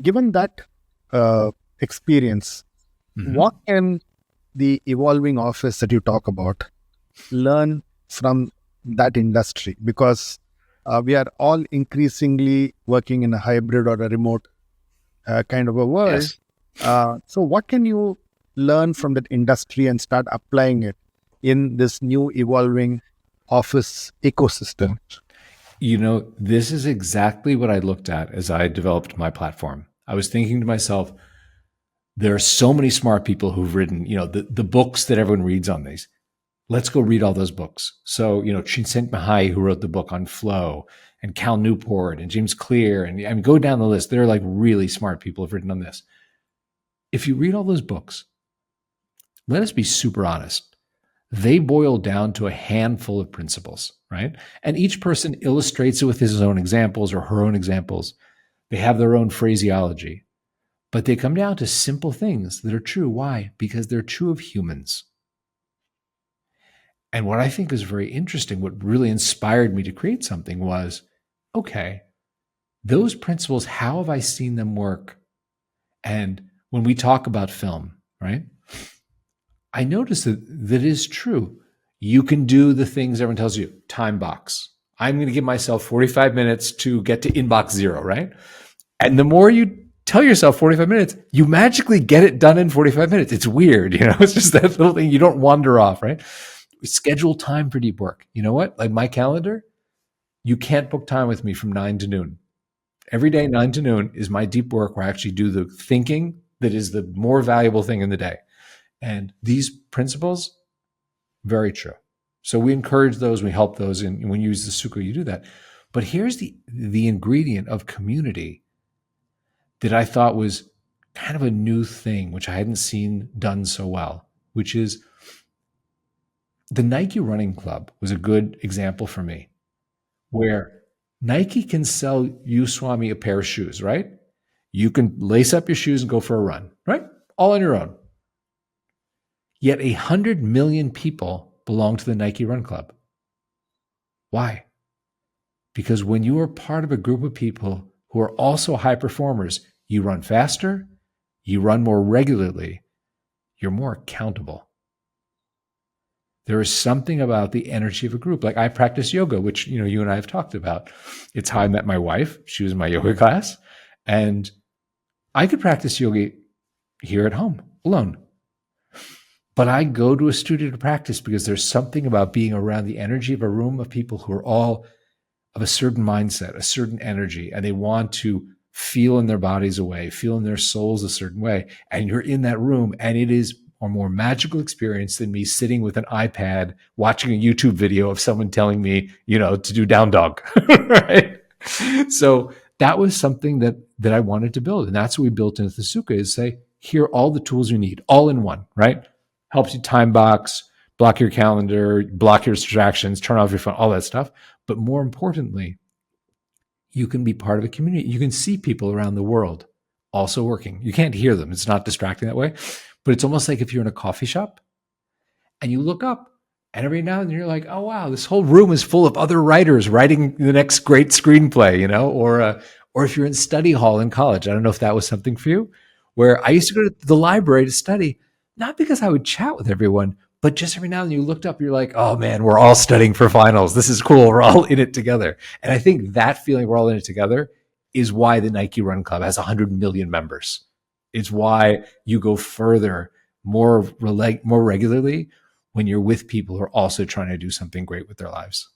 given that experience, what can the evolving office that you talk about learn from that industry? Because we are all increasingly working in a hybrid or a remote kind of a world. Yes. So what can you learn from that industry and start applying it in this new evolving office ecosystem? This is exactly what I looked at as I developed my platform. I was thinking to myself, there are so many smart people who've written, the books that everyone reads on these. Let's go read all those books. So, Csikszentmihalyi, who wrote the book on flow, and Cal Newport and James Clear, and I mean, go down the list. There are like really smart people who've written on this. If you read all those books, let us be super honest. They boil down to a handful of principles, right? And each person illustrates it with his own examples or her own examples. They have their own phraseology, but they come down to simple things that are true. Why? Because they're true of humans. And what I think is very interesting, what really inspired me to create something was, okay, those principles, how have I seen them work? And when we talk about film, right, I noticed that it is true. You can do the things everyone tells you, time box. I'm going to give myself 45 minutes to get to inbox 0, right? And the more you tell yourself 45 minutes, you magically get it done in 45 minutes. It's weird, it's just that little thing. You don't wander off, right? Schedule time for deep work. You know what? Like my calendar, you can't book time with me from 9 to noon. Every day, 9 to noon is my deep work where I actually do the thinking that is the more valuable thing in the day. And these principles, very true. So we encourage those, we help those, and when you use the Sukha, you do that. But here's the ingredient of community that I thought was kind of a new thing, which I hadn't seen done so well, which is the Nike Running Club was a good example for me, where Nike can sell you, Swami, a pair of shoes, right? You can lace up your shoes and go for a run, right? All on your own. Yet 100 million people belong to the Nike Run Club. Why? Because when you are part of a group of people who are also high performers, you run faster, you run more regularly, you're more accountable. There is something about the energy of a group. Like I practice yoga, which you and I have talked about. It's how I met my wife. She was in my yoga class. And I could practice yoga here at home alone. But I go to a studio to practice because there's something about being around the energy of a room of people who are all of a certain mindset, a certain energy, and they want to feel in their bodies a way, feel in their souls a certain way. And you're in that room, and it is a more magical experience than me sitting with an iPad watching a YouTube video of someone telling me, to do down dog, right? So that was something that I wanted to build. And that's what we built into the Sukha, is say, here are all the tools you need, all in one, right? Helps you time box, block your calendar, block your distractions, turn off your phone, all that stuff. But more importantly, you can be part of a community. You can see people around the world also working. You can't hear them. It's not distracting that way. But it's almost like if you're in a coffee shop and you look up, and every now and then you're like, oh, wow, this whole room is full of other writers writing the next great screenplay, or if you're in study hall in college. I don't know if that was something for you, where I used to go to the library to study, not because I would chat with everyone, but just every now and then you looked up, you're like, oh man, we're all studying for finals. This is cool. We're all in it together. And I think that feeling we're all in it together is why the Nike Run Club has 100 million members. It's why you go further, more regularly when you're with people who are also trying to do something great with their lives.